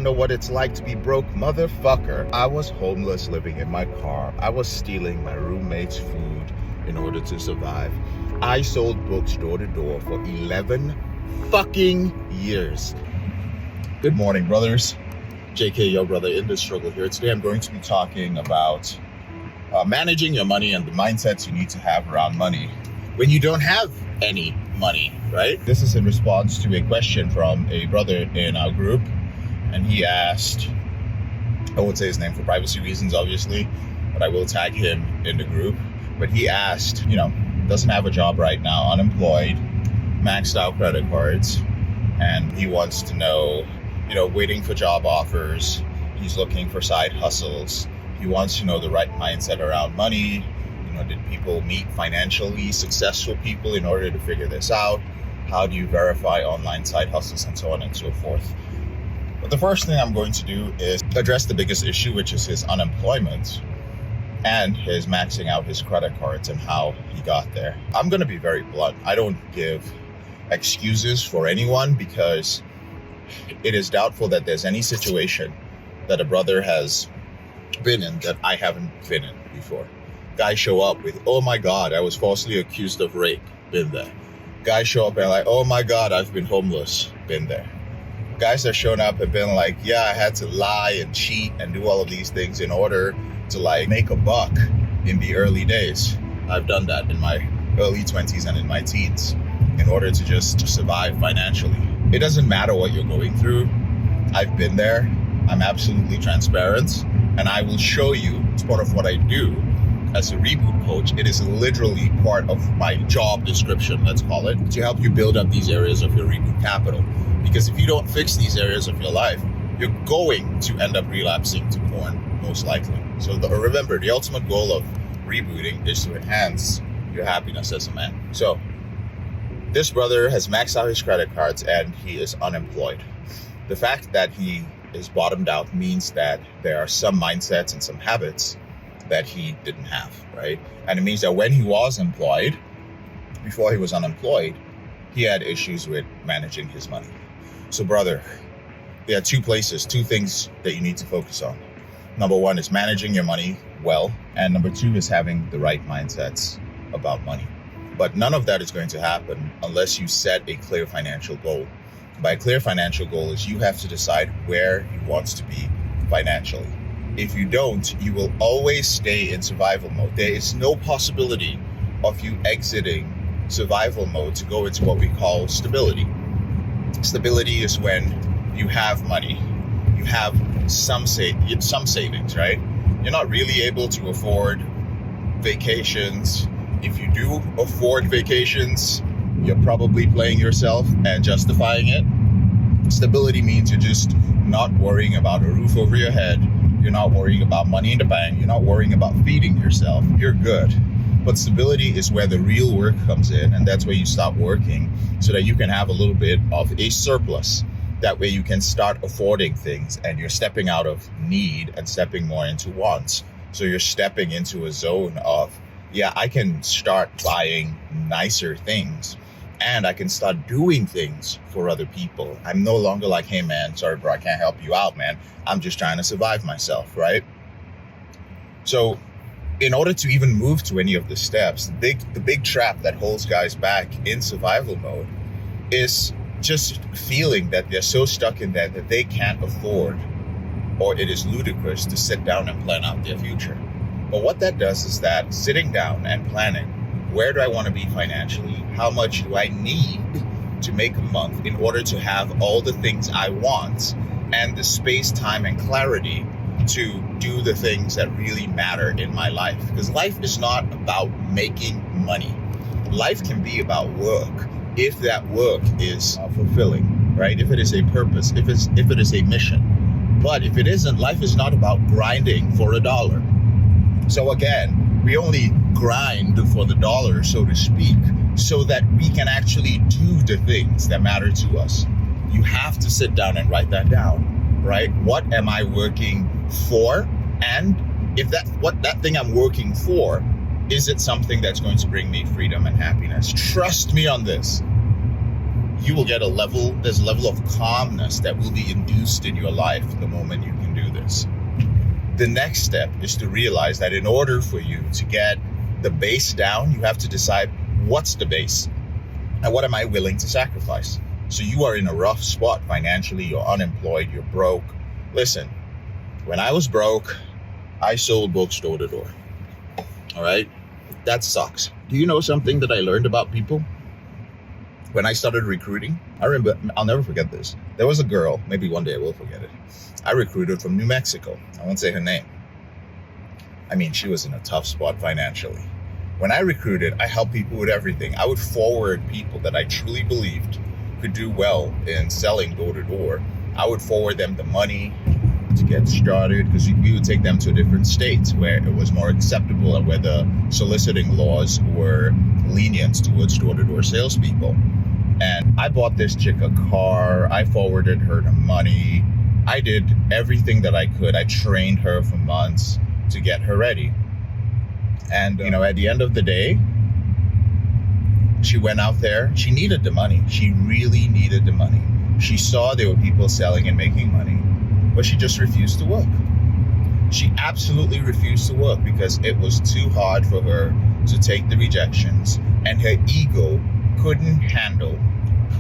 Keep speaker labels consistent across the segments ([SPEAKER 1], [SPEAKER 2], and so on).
[SPEAKER 1] don't know what it's like to be broke, motherfucker. I was homeless living in my car. I was stealing my roommate's food in order to survive. I sold books door to door for 11 fucking years. Good morning, brothers. JK, your brother in the struggle here. Today I'm going to be talking about managing your money and the mindsets you need to have around money when you don't have any money, right? This is in response to a question from a brother in our group, and he asked, I won't say his name for privacy reasons, obviously, but I will tag him in the group. But he asked, doesn't have a job right now, unemployed, maxed out credit cards, and he wants to know, waiting for job offers. He's looking for side hustles. He wants to know the right mindset around money. Did people meet financially successful people in order to figure this out? How do you verify online side hustles and so on and so forth? But the first thing I'm going to do is address the biggest issue, which is his unemployment and his maxing out his credit cards and how he got there. I'm going to be very blunt. I don't give excuses for anyone because it is doubtful that there's any situation that a brother has been in that I haven't been in before. Guys show up with, oh my God, I was falsely accused of rape, been there. Guys show up and like, oh my God, I've been homeless, been there. Guys that shown up have been like, yeah, I had to lie and cheat and do all of these things in order to make a buck in the early days. I've done that in my early 20s and in my teens in order to just survive financially. It doesn't matter what you're going through. I've been there. I'm absolutely transparent, and I will show you. It's part of what I do as a reboot coach. It is literally part of my job description, let's call it, to help you build up these areas of your reboot capital. Because if you don't fix these areas of your life, you're going to end up relapsing to porn, most likely. So remember, the ultimate goal of rebooting is to enhance your happiness as a man. So this brother has maxed out his credit cards and he is unemployed. The fact that he is bottomed out means that there are some mindsets and some habits that he didn't have, right? And it means that when he was employed, before he was unemployed, he had issues with managing his money. So brother, there are two things that you need to focus on. Number one is managing your money well, and number two is having the right mindsets about money. But none of that is going to happen unless you set a clear financial goal. By a clear financial goal is you have to decide where you want to be financially. If you don't, you will always stay in survival mode. There is no possibility of you exiting survival mode to go into what we call stability. Stability is when you have money, you have some savings, right? You're not really able to afford vacations. If you do afford vacations, you're probably playing yourself and justifying it. Stability means you're just not worrying about a roof over your head. You're not worrying about money in the bank. You're not worrying about feeding yourself. You're good. But stability is where the real work comes in, and that's where you start working so that you can have a little bit of a surplus. That way you can start affording things and you're stepping out of need and stepping more into wants. So you're stepping into a zone of, yeah, I can start buying nicer things and I can start doing things for other people. I'm no longer like, hey man, sorry bro, I can't help you out, man. I'm just trying to survive myself, right? So in order to even move to any of the steps, the big trap that holds guys back in survival mode is just feeling that they're so stuck in that they can't afford, or it is ludicrous to sit down and plan out their future. But what that does is that sitting down and planning, where do I want to be financially? How much do I need to make a month in order to have all the things I want and the space, time, and clarity to do the things that really matter in my life? Because life is not about making money. Life can be about work if that work is fulfilling, right? If it is a purpose, if it is a mission. But if it isn't, life is not about grinding for $1. So again, we only grind for the dollar, so to speak, so that we can actually do the things that matter to us. You have to sit down and write that down, right? What am I working for? And if that thing I'm working for, is it something that's going to bring me freedom and happiness? Trust me on this. you will get there's a level of calmness that will be induced in your life the moment you can do this. The next step is to realize that in order for you to get the base down, you have to decide what's the base and what am I willing to sacrifice. So you are in a rough spot financially, you're unemployed, you're broke. Listen, when I was broke, I sold books door to door. All right? That sucks. Do you know something that I learned about people? When I started recruiting, I remember, I'll never forget this. There was a girl, maybe one day I will forget it. I recruited from New Mexico. I won't say her name. I mean, she was in a tough spot financially. When I recruited, I helped people with everything. I would forward people that I truly believed could do well in selling door to door. I would forward them the money to get started, because we would take them to different states where it was more acceptable and where the soliciting laws were lenient towards door to door salespeople. And I bought this chick a car. I forwarded her the money. I did everything that I could. I trained her for months to get her ready. And, at the end of the day, she went out there. She needed the money. She really needed the money. She saw there were people selling and making money, but she just refused to work. She absolutely refused to work because it was too hard for her to take the rejections, and her ego couldn't handle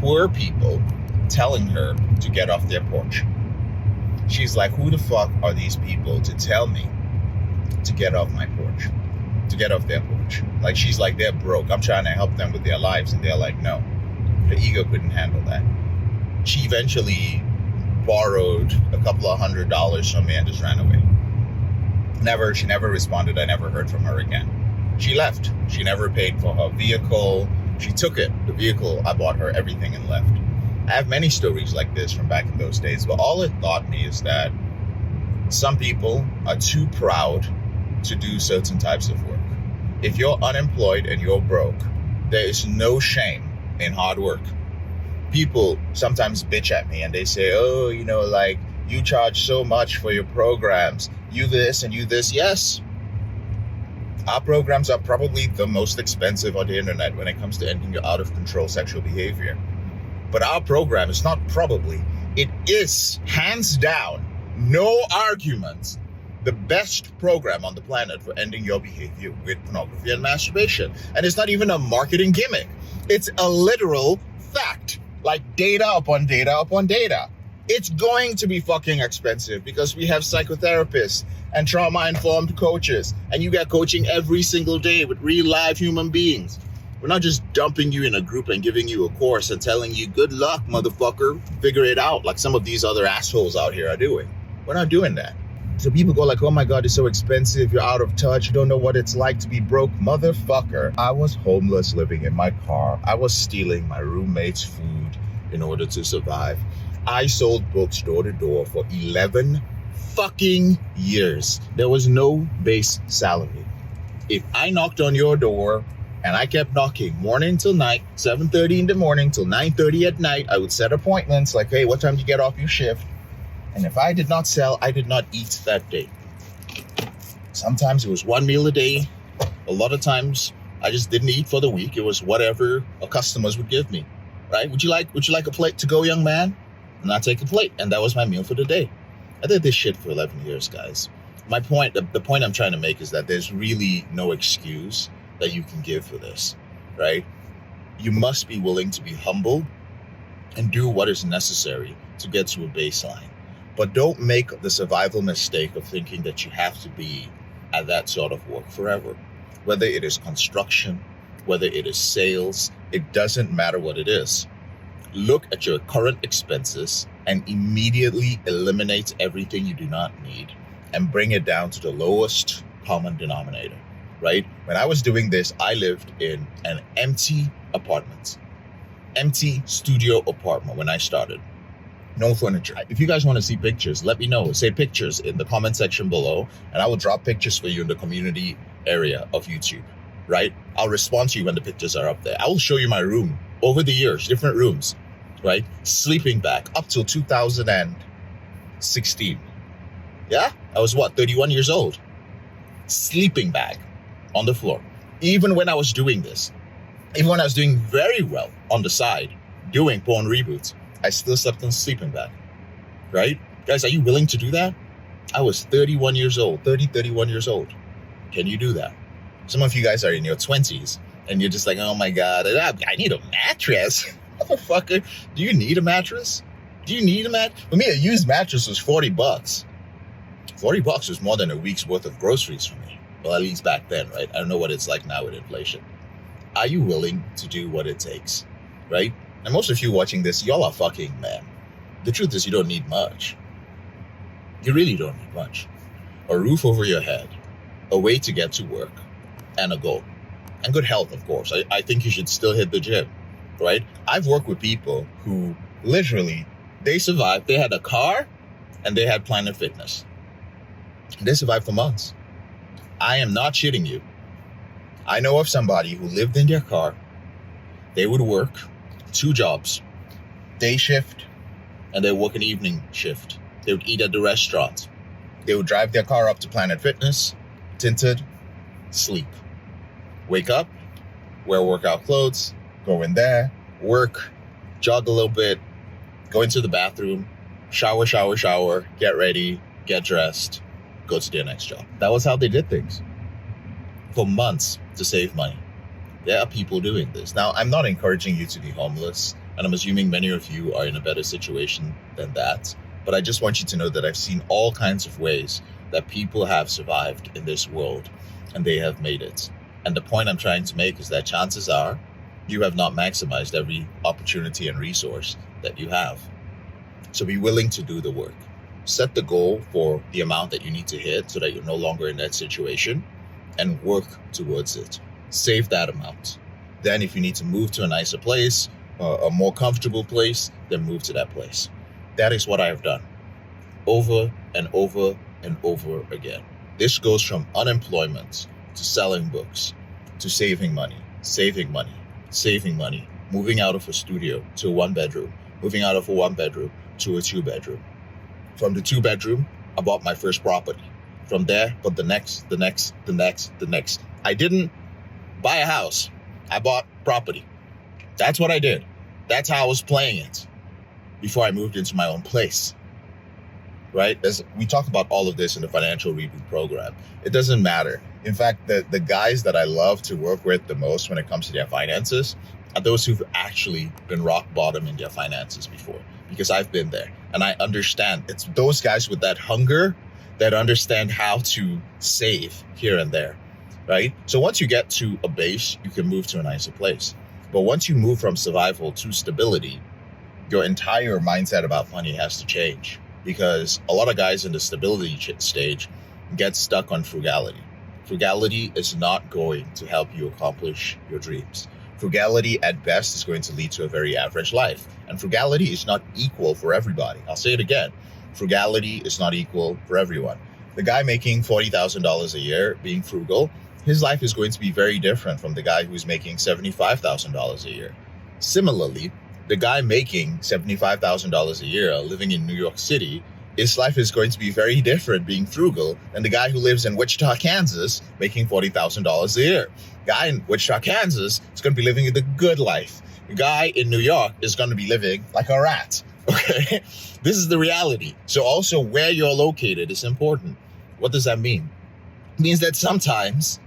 [SPEAKER 1] poor people telling her to get off their porch. She's like, who the fuck are these people to tell me to get off my porch, to get off their porch? Like, she's like, they're broke. I'm trying to help them with their lives. And they're like, no. The ego couldn't handle that. She eventually borrowed a couple of $100s from me and just ran away. She never responded. I never heard from her again. She left. She never paid for her vehicle. She took it, the vehicle. I bought her everything and left. I have many stories like this from back in those days, but all it taught me is that some people are too proud to do certain types of work. If you're unemployed and you're broke, there is no shame in hard work. People sometimes bitch at me and they say, oh, you charge so much for your programs. You this and you this. Yes. Our programs are probably the most expensive on the internet when it comes to ending your out of control sexual behavior. But our program is not probably, it is hands down, no arguments, the best program on the planet for ending your behavior with pornography and masturbation. And it's not even a marketing gimmick. It's a literal fact, like data upon data upon data. It's going to be fucking expensive because we have psychotherapists and trauma-informed coaches, and you get coaching every single day with real live human beings. We're not just dumping you in a group and giving you a course and telling you, good luck, motherfucker, figure it out, like some of these other assholes out here are doing. We're not doing that. So people go like, oh my God, it's so expensive, you're out of touch, you don't know what it's like to be broke. Motherfucker, I was homeless living in my car. I was stealing my roommate's food in order to survive. I sold books door to door for 11 fucking years. There was no base salary. If I knocked on your door and I kept knocking morning till night, 7:30 in the morning till 9:30 at night, I would set appointments like, hey, what time do you get off your shift? And if I did not sell, I did not eat that day. Sometimes it was one meal a day. A lot of times I just didn't eat for the week. It was whatever our customers would give me, right? Would you like a plate to go, young man? And I'd take a plate. And that was my meal for the day. I did this shit for 11 years, guys. My point, the point I'm trying to make is that there's really no excuse that you can give for this, right? You must be willing to be humble and do what is necessary to get to a baseline. But don't make the survival mistake of thinking that you have to be at that sort of work forever. Whether it is construction, whether it is sales, it doesn't matter what it is. Look at your current expenses and immediately eliminate everything you do not need and bring it down to the lowest common denominator, right? When I was doing this, I lived in an empty apartment, empty studio apartment when I started. No furniture. If you guys want to see pictures, let me know. Say pictures in the comment section below, and I will drop pictures for you in the community area of YouTube, right? I'll respond to you when the pictures are up there. I will show you my room over the years, different rooms, right? Sleeping bag up till 2016. Yeah? I was 31 years old. Sleeping bag on the floor. Even when I was doing this, even when I was doing very well on the side, doing porn reboots. I still slept on sleeping bag, right? Guys, are you willing to do that? I was 31 years old. Can you do that? Some of you guys are in your 20s and you're just like, oh my God, I need a mattress. Motherfucker, do you need a mattress? For me, a used mattress was $40. $40 was more than a week's worth of groceries for me. Well, at least back then, right? I don't know what it's like now with inflation. Are you willing to do what it takes, right? And most of you watching this, y'all are fucking men. The truth is you don't need much. You really don't need much. A roof over your head, a way to get to work, and a goal. And good health, of course. I think you should still hit the gym, right? I've worked with people who literally, they survived. They had a car and they had Planet Fitness. They survived for months. I am not shitting you. I know of somebody who lived in their car. They would work 2 jobs, day shift, and they work an evening shift. They would eat at the restaurant. They would drive their car up to Planet Fitness, tinted, sleep. Wake up, wear workout clothes, go in there, work, jog a little bit, go into the bathroom, shower, get ready, get dressed, go to their next job. That was how they did things for months to save money. There are people doing this. Now, I'm not encouraging you to be homeless, and I'm assuming many of you are in a better situation than that. But I just want you to know that I've seen all kinds of ways that people have survived in this world, and they have made it. And the point I'm trying to make is that chances are you have not maximized every opportunity and resource that you have. So be willing to do the work. Set the goal for the amount that you need to hit so that you're no longer in that situation, and work towards it. Save that amount. Then if you need to move to a nicer place, a more comfortable place, then move to that place. That is what I have done over and over and over again. This goes from unemployment to selling books to saving money, moving out of a studio to a 1-bedroom, moving out of a 1-bedroom to a 2-bedroom. From the 2-bedroom, I bought my first property. From there, but the next. I didn't buy a house. I bought property. That's what I did. That's how I was playing it before I moved into my own place, right? We talk about all of this in the Financial Reboot program. It doesn't matter. In fact, the guys that I love to work with the most when it comes to their finances are those who've actually been rock bottom in their finances before, because I've been there and I understand. It's those guys with that hunger that understand how to save here and there, right? So once you get to a base, you can move to a nicer place. But once you move from survival to stability, your entire mindset about money has to change, because a lot of guys in the stability stage get stuck on frugality. Frugality is not going to help you accomplish your dreams. Frugality at best is going to lead to a very average life. And frugality is not equal for everybody. I'll say it again. Frugality is not equal for everyone. The guy making $40,000 a year being frugal, his life is going to be very different from the guy who's making $75,000 a year. Similarly, the guy making $75,000 a year living in New York City, his life is going to be very different being frugal than the guy who lives in Wichita, Kansas, making $40,000 a year. Guy in Wichita, Kansas is going to be living the good life. The guy in New York is going to be living like a rat. Okay? This is the reality. So also where you're located is important. What does that mean? It means that sometimes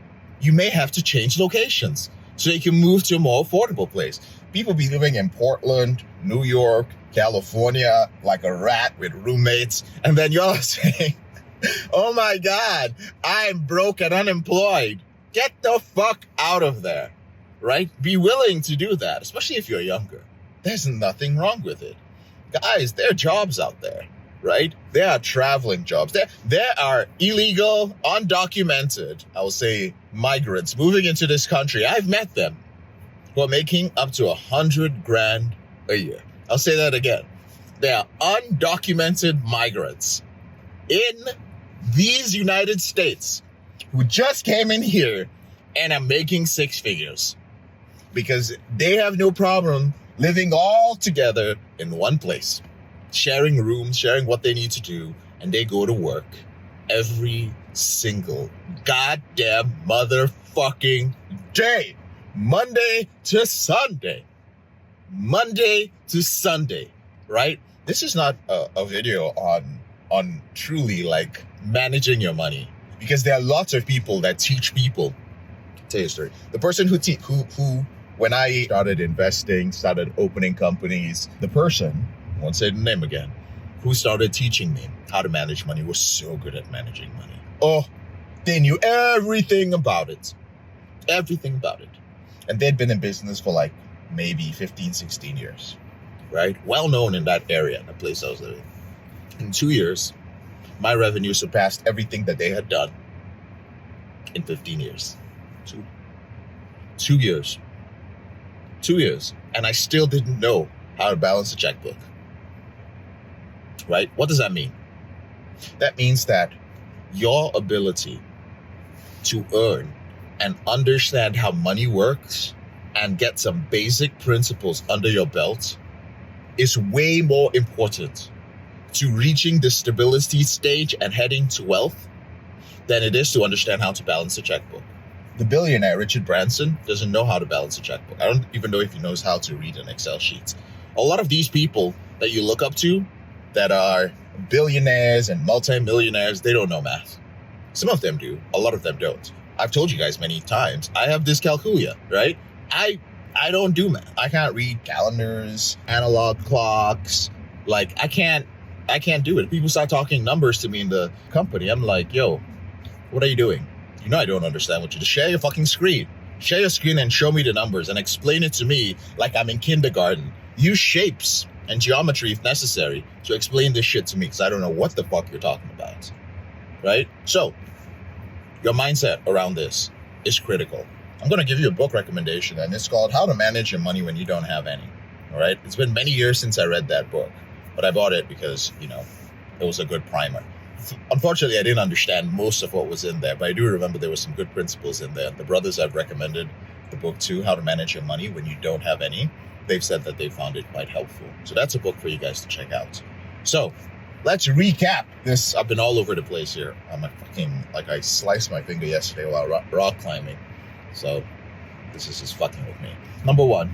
[SPEAKER 1] you may have to change locations so you can move to a more affordable place. People be living in Portland, New York, California, like a rat with roommates. And then you're saying, oh my God, I'm broke and unemployed. Get the fuck out of there, right? Be willing to do that, especially if you're younger. There's nothing wrong with it. Guys, there are jobs out there, right? There are traveling jobs. There are illegal, undocumented, I will say, migrants moving into this country. I've met them who are making up to $100,000 a year. I'll say that again. There are undocumented migrants in these United States who just came in here and are making 6 figures because they have no problem living all together in one place, sharing rooms, sharing what they need to do, and they go to work every single goddamn motherfucking day, Monday to Sunday. Monday to Sunday, right? This is not a video on truly like managing your money, because there are lots of people that teach people. I'll tell you a story. The person who when I started investing, started opening companies, the person, I won't say the name again, who started teaching me how to manage money was so good at managing money. Oh, they knew everything about it. Everything about it. And they'd been in business for like maybe 15, 16 years, right? Well known in that area, in the place I was living. In 2 years, my revenue surpassed everything that they had done in 15 years. 2 years. 2 years. And I still didn't know how to balance a checkbook. Right? What does that mean? That means that your ability to earn and understand how money works and get some basic principles under your belt is way more important to reaching the stability stage and heading to wealth than it is to understand how to balance a checkbook. The billionaire Richard Branson doesn't know how to balance a checkbook. I don't even know if he knows how to read an Excel sheet. A lot of these people that you look up to that are billionaires and multimillionaires, they don't know math. Some of them do, a lot of them don't. I've told you guys many times, I have dyscalculia, right? I don't do math. I can't read calendars, analog clocks. Like I can't do it. People start talking numbers to me in the company. I'm like, yo, what are you doing? You know I don't understand what you do. Share your fucking screen. Share your screen and show me the numbers and explain it to me like I'm in kindergarten. Use shapes and geometry if necessary to explain this shit to me, because I don't know what the fuck you're talking about, right? So your mindset around this is critical. I'm going to give you a book recommendation, and it's called How to Manage Your Money When You Don't Have Any. All right. It's been many years since I read that book, but I bought it because, you know, it was a good primer. Unfortunately, I didn't understand most of what was in there, but I do remember there were some good principles in there. The brothers I've recommended the book to, How to Manage Your Money When You Don't Have Any, they've said that they found it quite helpful. So that's a book for you guys to check out. So let's recap this. I've been all over the place here. I'm I sliced my finger yesterday while rock climbing. So this is just fucking with me. Number one,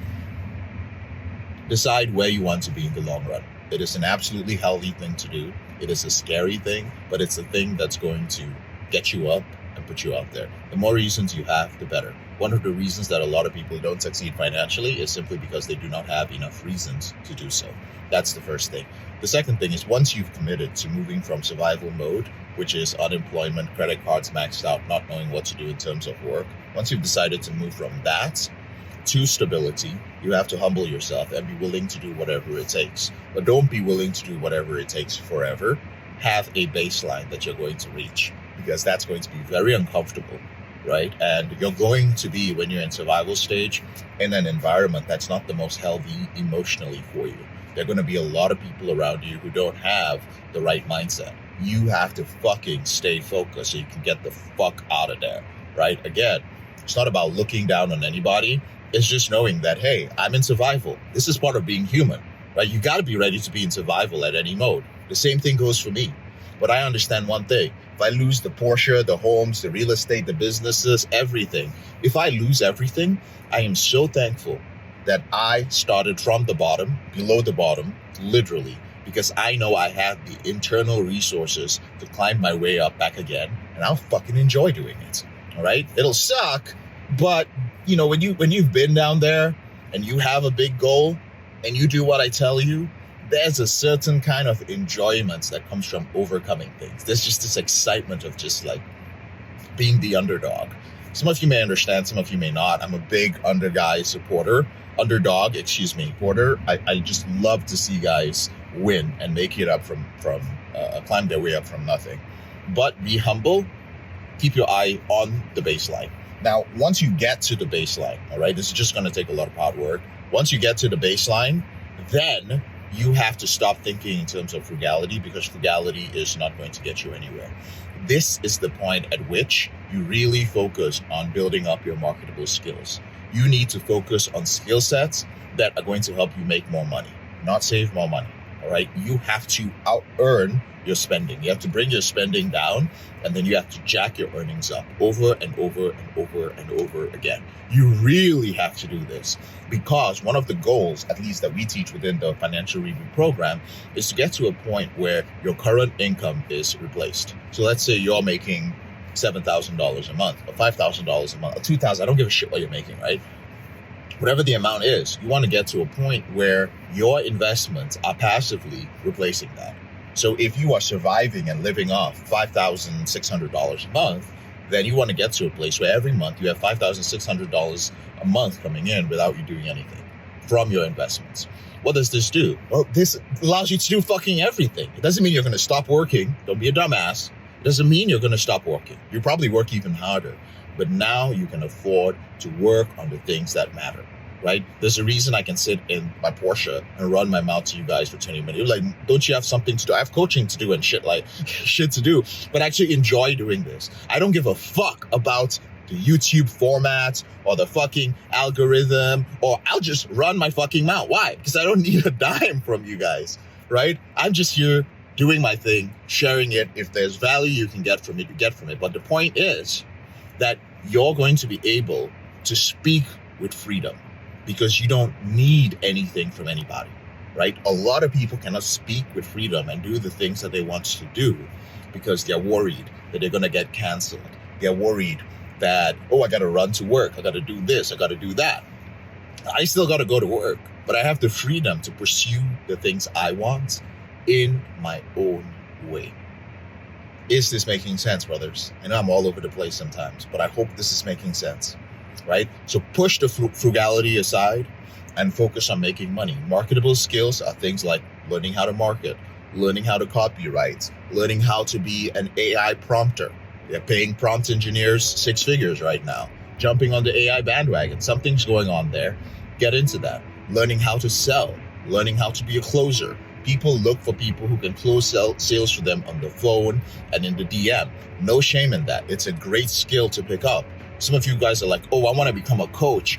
[SPEAKER 1] decide where you want to be in the long run. It is an absolutely healthy thing to do. It is a scary thing, but it's a thing that's going to get you up and put you out there. The more reasons you have, the better. One of the reasons that a lot of people don't succeed financially is simply because they do not have enough reasons to do so. That's the first thing. The second thing is, once you've committed to moving from survival mode, which is unemployment, credit cards maxed out, not knowing what to do in terms of work, once you've decided to move from that to stability, you have to humble yourself and be willing to do whatever it takes. But don't be willing to do whatever it takes forever. Have a baseline that you're going to reach, because that's going to be very uncomfortable, right? And you're going to be, when you're in survival stage, in an environment that's not the most healthy emotionally for you. There are going to be a lot of people around you who don't have the right mindset. You have to fucking stay focused so you can get the fuck out of there, right? Again, it's not about looking down on anybody. It's just knowing that, hey, I'm in survival. This is part of being human, right? You got to be ready to be in survival at any mode. The same thing goes for me. But I understand one thing. If I lose the Porsche, the homes, the real estate, the businesses, everything, if I lose everything, I am so thankful that I started from the bottom, below the bottom, literally, because I know I have the internal resources to climb my way up back again, and I'll fucking enjoy doing it. All right? It'll suck, but you know, when you've been down there and you have a big goal and you do what I tell you, there's a certain kind of enjoyment that comes from overcoming things. There's just this excitement of just like being the underdog. Some of you may understand, some of you may not. I'm a big underdog supporter. I just love to see guys win and make it up from climb their way up from nothing. But be humble. Keep your eye on the baseline. Now, once you get to the baseline, all right, this is just going to take a lot of hard work. Once you get to the baseline, then you have to stop thinking in terms of frugality, because frugality is not going to get you anywhere. This is the point at which you really focus on building up your marketable skills. You need to focus on skill sets that are going to help you make more money, not save more money. All all right? You have to out-earn your spending. You have to bring your spending down, and then you have to jack your earnings up over and over and over and over again. You really have to do this, because one of the goals, at least that we teach within the Financial Reboot program, is to get to a point where your current income is replaced. So let's say you're making $7,000 a month, or $5,000 a month, or $2,000. I don't give a shit what you're making, right? Whatever the amount is, you want to get to a point where your investments are passively replacing that. So if you are surviving and living off $5,600 a month, then you want to get to a place where every month you have $5,600 a month coming in without you doing anything from your investments. What does this do? Well, this allows you to do fucking everything. It doesn't mean you're going to stop working. Don't be a dumbass. It doesn't mean you're going to stop working. You probably work even harder. But now you can afford to work on the things that matter, right? There's a reason I can sit in my Porsche and run my mouth to you guys for 20 minutes. You're like, don't you have something to do? I have coaching to do and shit to do, but I actually enjoy doing this. I don't give a fuck about the YouTube format or the fucking algorithm, or I'll just run my fucking mouth. Why? Because I don't need a dime from you guys, right? I'm just here doing my thing, sharing it. If there's value you can get from it, you get from it. But the point is that you're going to be able to speak with freedom, because you don't need anything from anybody, right? A lot of people cannot speak with freedom and do the things that they want to do because they're worried that they're going to get canceled. They're worried that, oh, I got to run to work. I got to do this. I got to do that. I still got to go to work, but I have the freedom to pursue the things I want in my own way. Is this making sense, brothers? I know I'm all over the place sometimes, but I hope this is making sense, right? So push the frugality aside and focus on making money. Marketable skills are things like learning how to market, learning how to copyright, learning how to be an AI prompter. They're paying prompt engineers 6 figures right now. Jumping on the AI bandwagon. Something's going on there. Get into that. Learning how to sell, learning how to be a closer. People look for people who can close sales for them on the phone and in the DM. No shame in that. It's a great skill to pick up. Some of you guys are like, oh, I want to become a coach.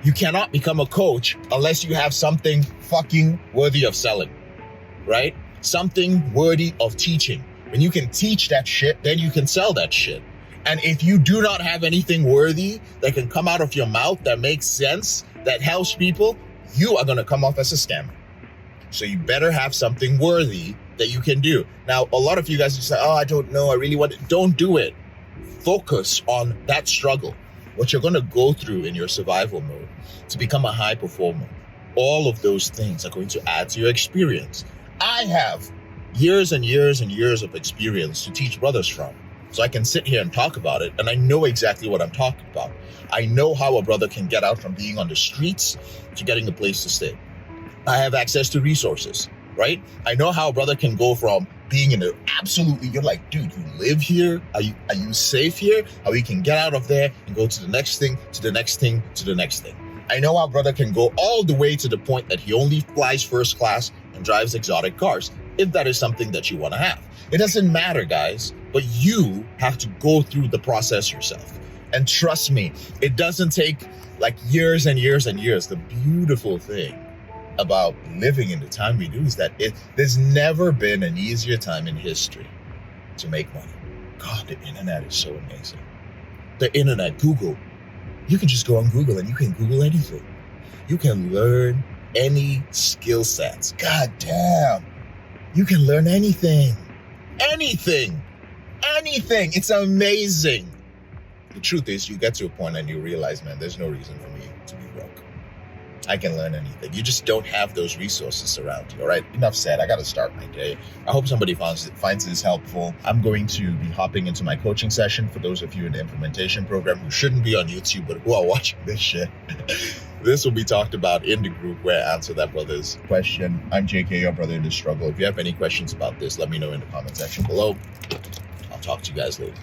[SPEAKER 1] You cannot become a coach unless you have something fucking worthy of selling, right? Something worthy of teaching. When you can teach that shit, then you can sell that shit. And if you do not have anything worthy that can come out of your mouth that makes sense, that helps people, you are going to come off as a scammer. So you better have something worthy that you can do. Now, a lot of you guys just say, oh, I don't know, I really want it. Don't do it. Focus on that struggle, what you're going to go through in your survival mode to become a high performer. All of those things are going to add to your experience. I have years and years and years of experience to teach brothers from. So I can sit here and talk about it, and I know exactly what I'm talking about. I know how a brother can get out from being on the streets to getting a place to stay. I have access to resources, right? I know how a brother can go from being in you're like, dude, you live here? Are you safe here? How he can get out of there and go to the next thing, to the next thing, to the next thing. I know how a brother can go all the way to the point that he only flies first class and drives exotic cars, if that is something that you want to have. It doesn't matter, guys, but you have to go through the process yourself. And trust me, it doesn't take like years and years and years. The beautiful thing about living in the time we do is that there's never been an easier time in history to make money. God, the internet is so amazing. The internet, Google, you can just go on Google and you can Google anything. You can learn any skill sets. God damn, you can learn anything. Anything. It's amazing. The truth is, you get to a point and you realize, man, there's no reason for me to be broke. I can learn anything. You just don't have those resources around you, all right? Enough said. I got to start my day. I hope somebody finds this helpful. I'm going to be hopping into my coaching session for those of you in the implementation program who shouldn't be on YouTube, but who are watching this shit. This will be talked about in the group where I answer that brother's question. I'm JK, your brother in the struggle. If you have any questions about this, let me know in the comment section below. I'll talk to you guys later.